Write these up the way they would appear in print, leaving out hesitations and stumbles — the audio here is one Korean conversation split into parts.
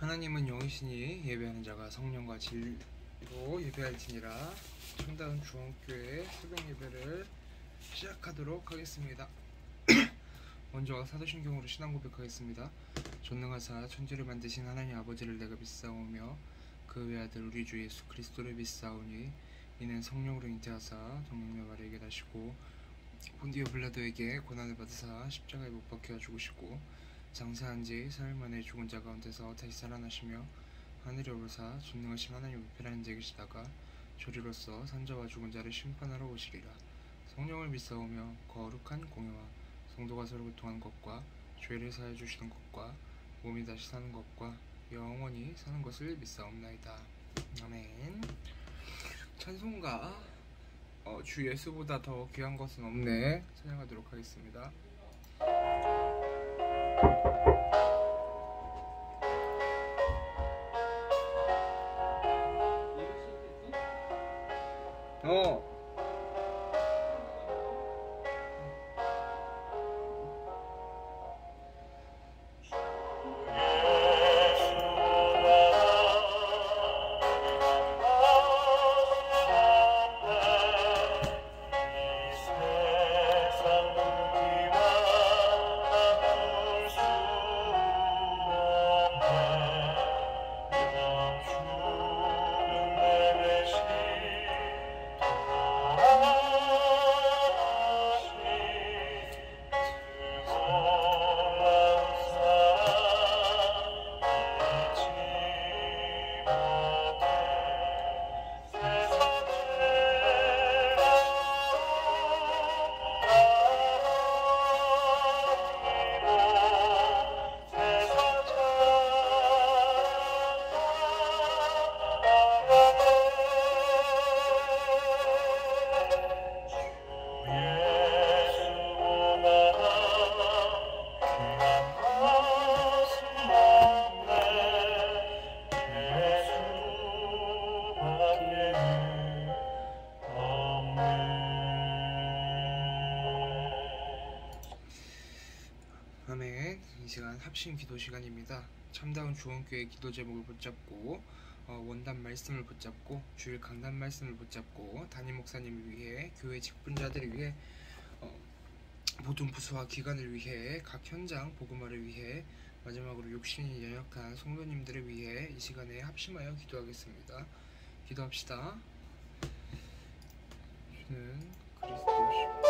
하나님은 영이시니 예배하는 자가 성령과 진리로 예배할지니라. 참다운 중앙교회 새벽 예배를 시작하도록 하겠습니다. 먼저 사도신경으로 신앙 고백하겠습니다. 전능하사 천지를 만드신 하나님 아버지를 내가 믿사오며 그 외아들 우리 주 예수 그리스도를 믿사오니 이는 성령으로 잉태하사 동명녀 마리에게 나시고 본디오 빌라도에게 고난을 받으사 십자가에 못 박혀 죽으시고 장사한 지 사흘 만에 죽은 자 가운데서 다시 살아나시며 하늘에 오르사 전능하신 하나님 우편에 앉아 계시다가 조리로서 산자와 죽은 자를 심판하러 오시리라. 성령을 믿사오며 거룩한 공회와 성도가 서로 교통하는 것과 죄를 사해 주시는 것과 몸이 다시 사는 것과 영원히 사는 것을 믿사옵나이다. 아멘. 찬송가 주 예수보다 더 귀한 것은 없네 찬양하도록 하겠습니다. 아멘. 이 시간 합심 기도 시간입니다. 참다운 주원교회 기도 제목을 붙잡고 원단 말씀을 붙잡고 주일 강단 말씀을 붙잡고 담임 목사님을 위해 교회 직분자들을 위해 모든 부서와 기관을 위해 각 현장 복음화를 위해 마지막으로 육신이 연약한 성도님들을 위해 이 시간에 합심하여 기도하겠습니다. 기도합시다. 주는 그리스도시고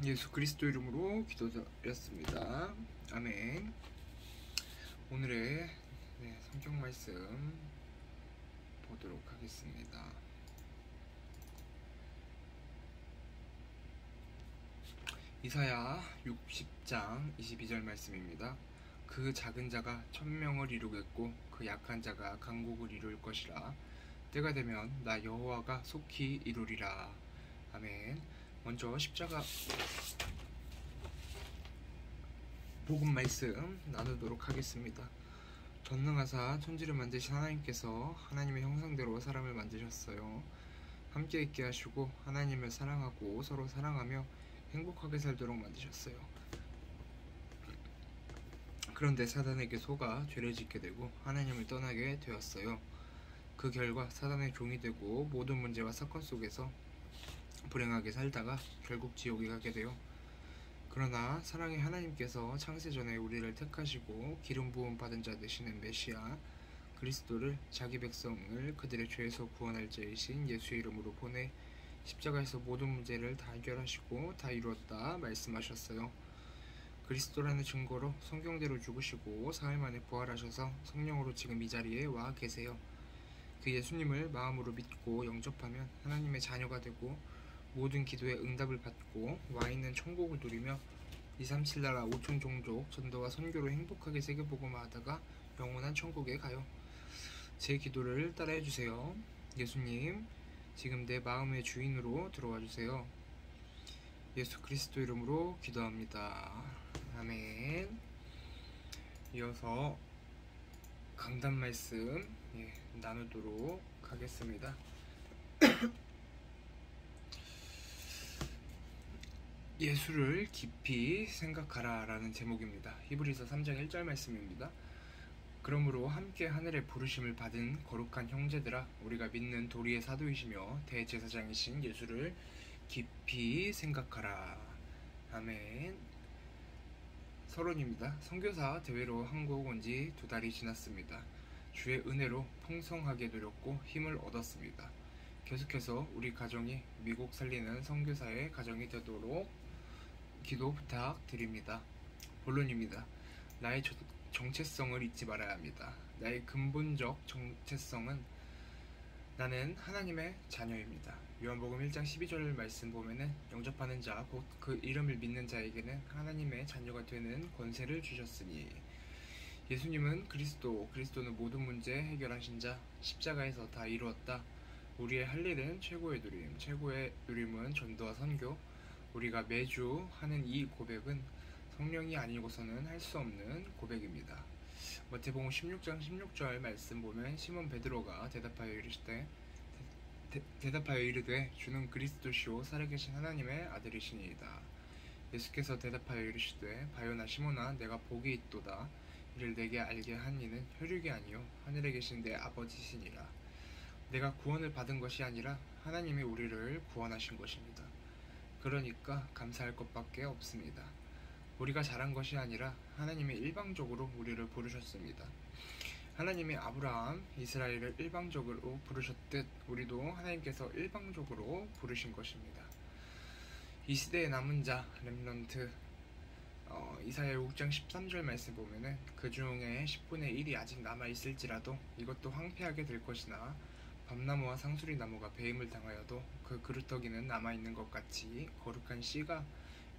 예수 그리스도 이름으로 기도드렸습니다. 아멘. 오늘의 성경 말씀 보도록 하겠습니다. 이사야 60장 22절 말씀입니다. 그 작은 자가 천명을 이루겠고 그 약한 자가 강국을 이룰 것이라. 때가 되면 나 여호와가 속히 이루리라. 아멘. 먼저 십자가 복음 말씀 나누도록 하겠습니다. 전능하사 천지를 만드신 하나님께서 하나님의 형상대로 사람을 만드셨어요. 함께 있게 하시고 하나님을 사랑하고 서로 사랑하며 행복하게 살도록 만드셨어요. 그런데 사단에게 속아 죄를 짓게 되고 하나님을 떠나게 되었어요. 그 결과 사단의 종이 되고 모든 문제와 사건 속에서 불행하게 살다가 결국 지옥에 가게 돼요. 그러나 사랑의 하나님께서 창세전에 우리를 택하시고 기름 부음 받은 자 되시는 메시아 그리스도를 자기 백성을 그들의 죄에서 구원할 자이신 예수의 이름으로 보내 십자가에서 모든 문제를 다 해결하시고 다 이루었다 말씀하셨어요. 그리스도라는 증거로 성경대로 죽으시고 사흘 만에 부활하셔서 성령으로 지금 이 자리에 와 계세요. 그 예수님을 마음으로 믿고 영접하면 하나님의 자녀가 되고 모든 기도에 응답을 받고 와 있는 천국을 누리며 237 나라 5천 종족 전도와 선교로 행복하게 세계복음화하다가 영원한 천국에 가요. 제 기도를 따라해 주세요. 예수님, 지금 내 마음의 주인으로 들어와 주세요. 예수 그리스도 이름으로 기도합니다. 아멘. 이어서 강단 말씀 나누도록 하겠습니다. 예수를 깊이 생각하라 라는 제목입니다. 히브리서 3장 1절 말씀입니다. 그러므로 함께 하늘의 부르심을 받은 거룩한 형제들아, 우리가 믿는 도리의 사도이시며 대제사장이신 예수를 깊이 생각하라. 아멘. 서론입니다. 선교사 대회로 한국 온 지 2달이 지났습니다. 주의 은혜로 풍성하게 누렸고 힘을 얻었습니다. 계속해서 우리 가정이 미국 살리는 선교사의 가정이 되도록 기도 부탁드립니다. 본론입니다. 나의 정체성을 잊지 말아야 합니다. 나의 근본적 정체성은 나는 하나님의 자녀입니다. 요한복음 1장 12절 말씀 보면은 영접하는 자, 곧 그 이름을 믿는 자에게는 하나님의 자녀가 되는 권세를 주셨으니. 예수님은 그리스도는 모든 문제 해결하신 자, 십자가에서 다 이루었다. 우리의 할 일은 최고의 누림은 전도와 선교. 우리가 매주 하는 이 고백은 성령이 아니고서는 할 수 없는 고백입니다. 마태복음 16장 16절 말씀 보면 시몬 베드로가 대답하여 이르되 주는 그리스도시요 살아계신 하나님의 아들이시니이다. 예수께서 대답하여 이르시되 바요나 시몬아, 내가 복이 있도다. 이를 내게 알게 한 이는 혈육이 아니요 하늘에 계신 내 아버지시니라. 내가 구원을 받은 것이 아니라 하나님이 우리를 구원하신 것입니다. 그러니까 감사할 것밖에 없습니다. 우리가 잘한 것이 아니라 하나님이 일방적으로 우리를 부르셨습니다. 하나님이 아브라함, 이스라엘을 일방적으로 부르셨듯 우리도 하나님께서 일방적으로 부르신 것입니다. 이 시대의 남은 자, 렘넌트, 이사야 6장 13절 말씀 보면은 그 중에 10분의 1이 아직 남아있을지라도 이것도 황폐하게 될 것이나 밤나무와 상수리 나무가 배임을 당하여도 그 그루터기는 남아있는 것 같이 거룩한 씨가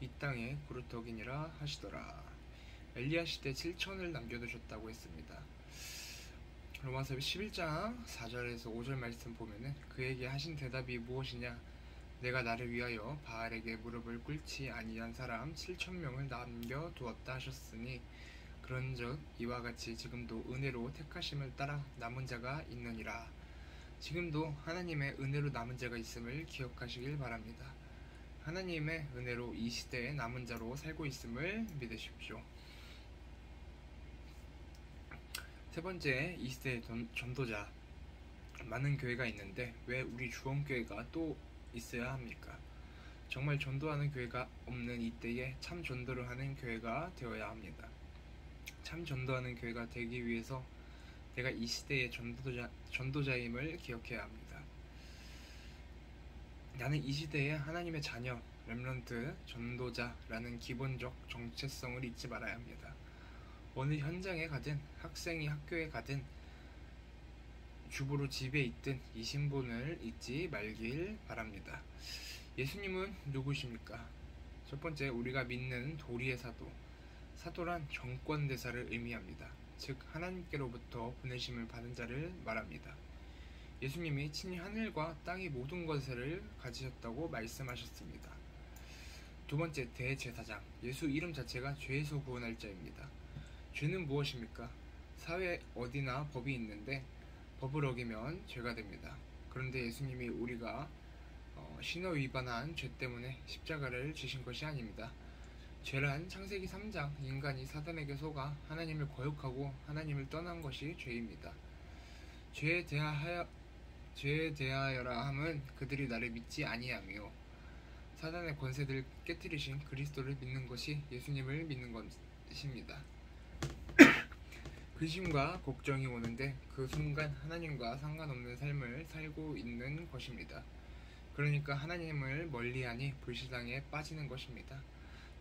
이 땅에 그루터기니라 하시더라. 엘리야 시대 7천을 남겨두셨다고 했습니다. 로마서 11장 4절에서 5절 말씀 보면은 그에게 하신 대답이 무엇이냐? 내가 나를 위하여 바알에게 무릎을 꿇지 아니한 사람 7,000명을 남겨두었다 하셨으니 그런즉 이와 같이 지금도 은혜로 택하심을 따라 남은 자가 있느니라. 지금도 하나님의 은혜로 남은 자가 있음을 기억하시길 바랍니다. 하나님의 은혜로 이 시대의 남은 자로 살고 있음을 믿으십시오. 세 번째, 이 시대의 전도자. 많은 교회가 있는데 왜 우리 주원교회가 또 있어야 합니까? 정말 전도하는 교회가 없는 이때에 참 전도를 하는 교회가 되어야 합니다. 참 전도하는 교회가 되기 위해서 내가 이 시대의 전도자임을 기억해야 합니다. 나는 이 시대의 하나님의 자녀, 렘넌트, 전도자라는 기본적 정체성을 잊지 말아야 합니다. 어느 현장에 가든 학생이 학교에 가든 주부로 집에 있든 이 신분을 잊지 말길 바랍니다. 예수님은 누구십니까? 첫 번째, 우리가 믿는 도리의 사도. 사도란 정권대사를 의미합니다. 즉 하나님께로부터 보내심을 받은 자를 말합니다. 예수님이 친히 하늘과 땅의 모든 것을 가지셨다고 말씀하셨습니다. 두 번째, 대제사장. 예수 이름 자체가 죄에서 구원할 자입니다. 죄는 무엇입니까? 사회 어디나 법이 있는데 법을 어기면 죄가 됩니다. 그런데 예수님이 우리가 신호 위반한 죄 때문에 십자가를 지신 것이 아닙니다. 죄란 창세기 3장 인간이 사단에게 속아 하나님을 거역하고 하나님을 떠난 것이 죄입니다. 죄에 대하여라 함은 그들이 나를 믿지 아니하며 사단의 권세들을 깨뜨리신 그리스도를 믿는 것이 예수님을 믿는 것입니다. 근심과 걱정이 오는데 그 순간 하나님과 상관없는 삶을 살고 있는 것입니다. 그러니까 하나님을 멀리하니 불신앙에 빠지는 것입니다.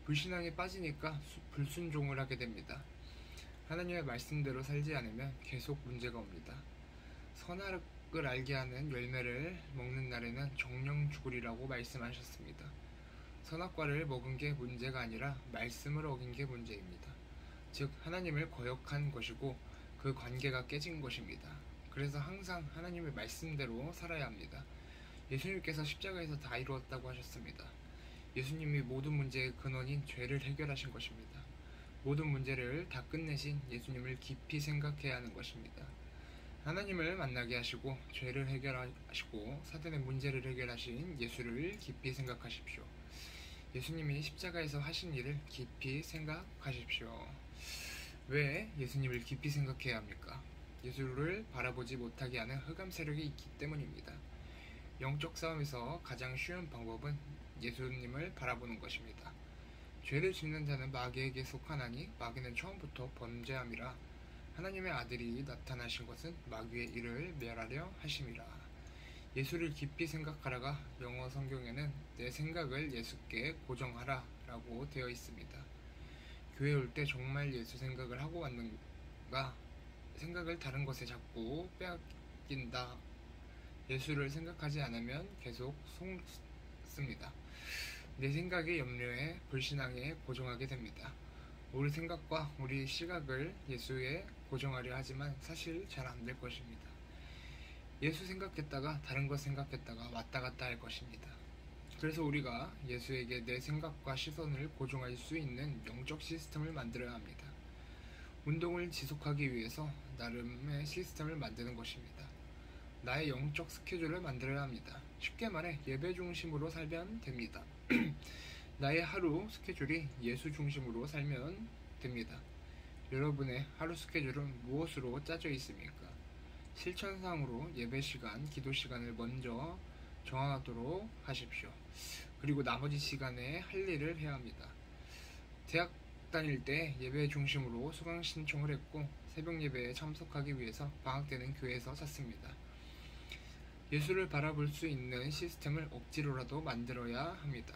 불신앙에 빠지니까 불순종을 하게 됩니다. 하나님의 말씀대로 살지 않으면 계속 문제가 옵니다. 선악을 알게 하는 열매를 먹는 날에는 정령 죽으리라고 말씀하셨습니다. 선악과를 먹은 게 문제가 아니라 말씀을 어긴 게 문제입니다. 즉 하나님을 거역한 것이고 그 관계가 깨진 것입니다. 그래서 항상 하나님의 말씀대로 살아야 합니다. 예수님께서 십자가에서 다 이루었다고 하셨습니다. 예수님이 모든 문제의 근원인 죄를 해결하신 것입니다. 모든 문제를 다 끝내신 예수님을 깊이 생각해야 하는 것입니다. 하나님을 만나게 하시고 죄를 해결하시고 사단의 문제를 해결하신 예수를 깊이 생각하십시오. 예수님이 십자가에서 하신 일을 깊이 생각하십시오. 왜 예수님을 깊이 생각해야 합니까? 예수를 바라보지 못하게 하는 흑암 세력이 있기 때문입니다. 영적 싸움에서 가장 쉬운 방법은 예수님을 바라보는 것입니다. 죄를 짓는 자는 마귀에게 속하나니 마귀는 처음부터 범죄함이라 하나님의 아들이 나타나신 것은 마귀의 일을 멸하려 하심이라. 예수를 깊이 생각하라가 영어 성경에는 내 생각을 예수께 고정하라 라고 되어 있습니다. 교회 올 때 정말 예수 생각을 하고 왔는가? 생각을 다른 것에 자꾸 빼앗긴다. 예수를 생각하지 않으면 계속 속습니다. 내 생각의 염려에 불신앙에 고정하게 됩니다. 우리 생각과 우리 시각을 예수에 고정하려 하지만 사실 잘 안 될 것입니다. 예수 생각했다가 다른 것 생각했다가 왔다 갔다 할 것입니다. 그래서 우리가 예수에게 내 생각과 시선을 고정할 수 있는 영적 시스템을 만들어야 합니다. 운동을 지속하기 위해서 나름의 시스템을 만드는 것입니다. 나의 영적 스케줄을 만들어야 합니다. 쉽게 말해 예배 중심으로 살면 됩니다. 나의 하루 스케줄이 예수 중심으로 살면 됩니다. 여러분의 하루 스케줄은 무엇으로 짜져 있습니까? 실천상으로 예배 시간, 기도 시간을 먼저 정하도록 하십시오. 그리고 나머지 시간에 할 일을 해야 합니다. 대학 다닐 때 예배 중심으로 수강 신청을 했고 새벽 예배에 참석하기 위해서 방학 때는 교회에서 잤습니다. 예수를 바라볼 수 있는 시스템을 억지로라도 만들어야 합니다.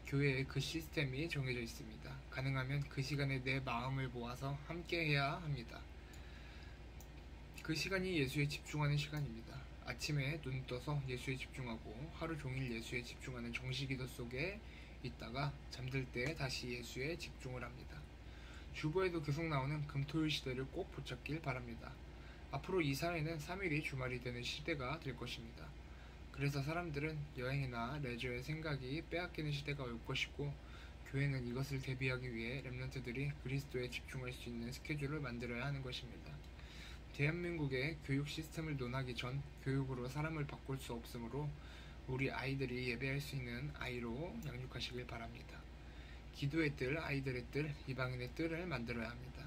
교회에 그 시스템이 정해져 있습니다. 가능하면 그 시간에 내 마음을 모아서 함께 해야 합니다. 그 시간이 예수에 집중하는 시간입니다. 아침에 눈 떠서 예수에 집중하고 하루 종일 예수에 집중하는 정시기도 속에 있다가 잠들 때 다시 예수에 집중을 합니다. 주보에도 계속 나오는 금토일 시대를 꼭 붙잡길 바랍니다. 앞으로 이 사회는 3일이 주말이 되는 시대가 될 것입니다. 그래서 사람들은 여행이나 레저의 생각이 빼앗기는 시대가 올 것이고 교회는 이것을 대비하기 위해 렘넌트들이 그리스도에 집중할 수 있는 스케줄을 만들어야 하는 것입니다. 대한민국의 교육 시스템을 논하기 전 교육으로 사람을 바꿀 수 없으므로 우리 아이들이 예배할 수 있는 아이로 양육하시길 바랍니다. 기도의 뜰, 아이들의 뜰, 이방인의 뜰을 만들어야 합니다.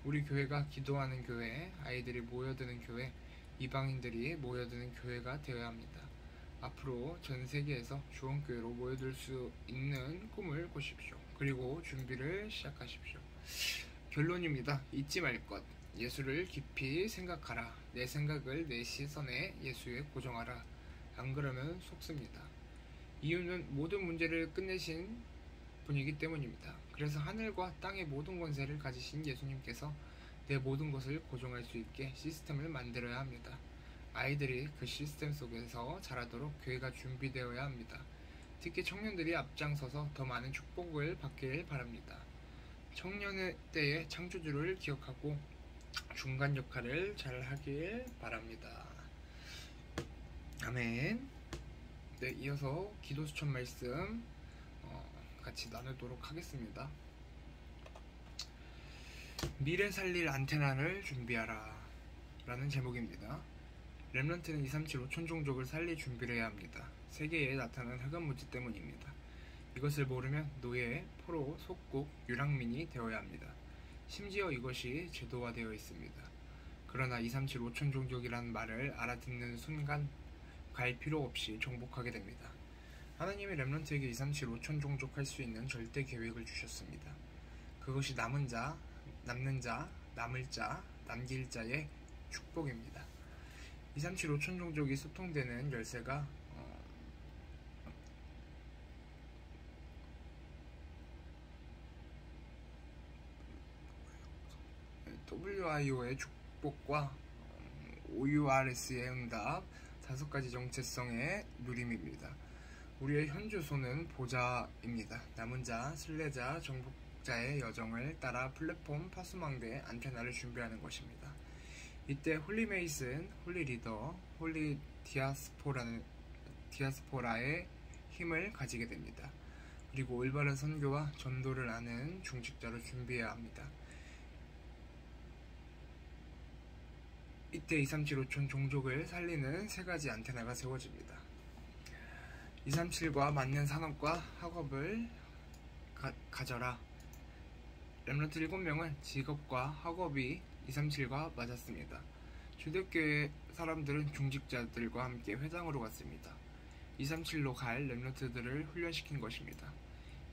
우리 교회가 기도하는 교회, 아이들이 모여드는 교회, 이방인들이 모여드는 교회가 되어야 합니다. 앞으로 전 세계에서 주원교회로 모여들 수 있는 꿈을 꾸십시오. 그리고 준비를 시작하십시오. 결론입니다. 잊지 말 것. 예수를 깊이 생각하라. 내 생각을 내 시선에 예수에 고정하라. 안 그러면 속습니다. 이유는 모든 문제를 끝내신 분이기 때문입니다. 그래서 하늘과 땅의 모든 권세를 가지신 예수님께서 내 모든 것을 고정할 수 있게 시스템을 만들어야 합니다. 아이들이 그 시스템 속에서 자라도록 교회가 준비되어야 합니다. 특히 청년들이 앞장서서 더 많은 축복을 받길 바랍니다. 청년의 때의 창조주를 기억하고 중간 역할을 잘 하길 바랍니다. 아멘. 네, 이어서 기도 수천 말씀 같이 나누도록 하겠습니다. 미래 살릴 안테나를 준비하라 라는 제목입니다. 렘넌트는 237 5천 종족을 살릴 준비를 해야 합니다. 세계에 나타난 흑암무지 때문입니다. 이것을 모르면 노예, 포로, 속국, 유랑민이 되어야 합니다. 심지어 이것이 제도화되어 있습니다. 그러나 237 5천 종족이라는 말을 알아듣는 순간 갈 필요 없이 정복하게 됩니다. 하나님이 렘넌트에게 237 5천 종족 할 수 있는 절대 계획을 주셨습니다. 그것이 남은 자, 남는 자, 남을 자, 남길 자의 축복입니다. 237 5천 종족이 소통되는 열쇠가 WIO의 축복과 OURS의 응답, 5가지 정체성의 누림입니다. 우리의 현주소는 보좌입니다. 남은 자, 순례자, 정복자의 여정을 따라 플랫폼, 파수망대, 안테나를 준비하는 것입니다. 이때 홀리 메이슨, 홀리 리더, 홀리 디아스포라의 힘을 가지게 됩니다. 그리고 올바른 선교와 전도를 아는 중직자로 준비해야 합니다. 이때 237 5천 종족을 살리는 3가지 안테나가 세워집니다. 237과 맞는 산업과 학업을 가져라. 렘넌트 7명은 직업과 학업이 237과 맞았습니다. 주대교회 사람들은 중직자들과 함께 회당으로 갔습니다. 237로 갈 렘넌트들을 훈련시킨 것입니다.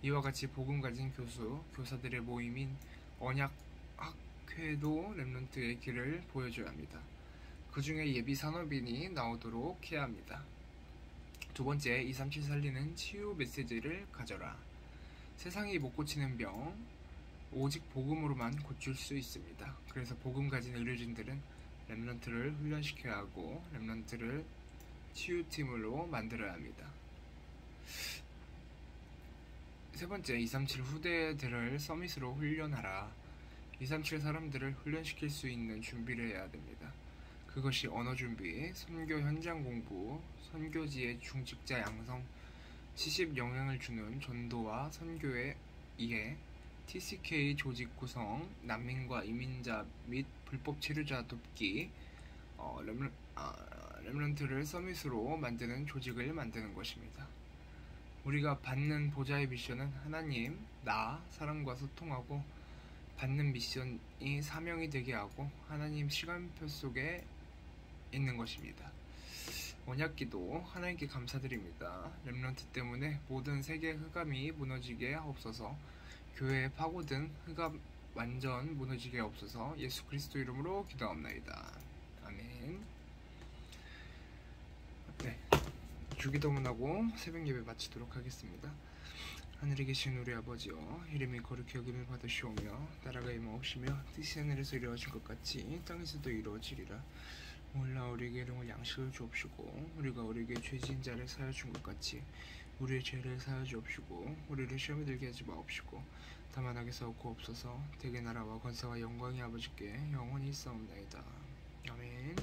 이와 같이 복음 가진 교수, 교사들의 모임인 언약학회도 렘넌트의 길을 보여줘야 합니다. 그 중에 예비 산업인이 나오도록 해야 합니다. 두 번째, 237 살리는 치유 메시지를 가져라. 세상이 못 고치는 병, 오직 복음으로만 고칠 수 있습니다. 그래서 복음 가진 의료진들은 렘넌트를 훈련시켜야 하고 렘넌트를 치유팀으로 만들어야 합니다. 세 번째, 237 후대들을 서밋으로 훈련하라. 237 사람들을 훈련시킬 수 있는 준비를 해야 됩니다. 그것이 언어 준비, 선교 현장 공부, 선교지의 중직자 양성, 70 영향을 주는 전도와 전교의 이해, TCK 조직 구성, 난민과 이민자 및 불법 체류자 돕기, 렘넌트를 서밋으로 만드는 조직을 만드는 것입니다. 우리가 받는 보좌의 미션은 하나님, 나, 사람과 소통하고 받는 미션이 사명이 되게 하고 하나님 시간표 속에 있는 것입니다. 언약기도 하나님께 감사드립니다. 렘넌트 때문에 모든 세계 흑암이 무너지게 하옵소서. 교회에 파고든 흑암 완전 무너지게 하옵소서. 예수 그리스도 이름으로 기도합나이다. 아멘. 네, 주기도문하고 새벽 예배 마치도록 하겠습니다. 하늘에 계신 우리 아버지여, 이름이 거룩히 여김을 받으시오며 나라가 임하옵시며 뜻이 하늘에서 이루어진 것 같이 땅에서도 이루어지리라. 오늘날 우리에게 일용할 양식을 주옵시고 우리가 우리에게 죄진 자를 사하여 준 것 같이 우리의 죄를 사하여 주옵시고 우리를 시험에 들게 하지 마옵시고 다만 악에서 구하옵소서. 대개 나라와 권세와 영광이 아버지께 영원히 있사옵나이다. 아멘.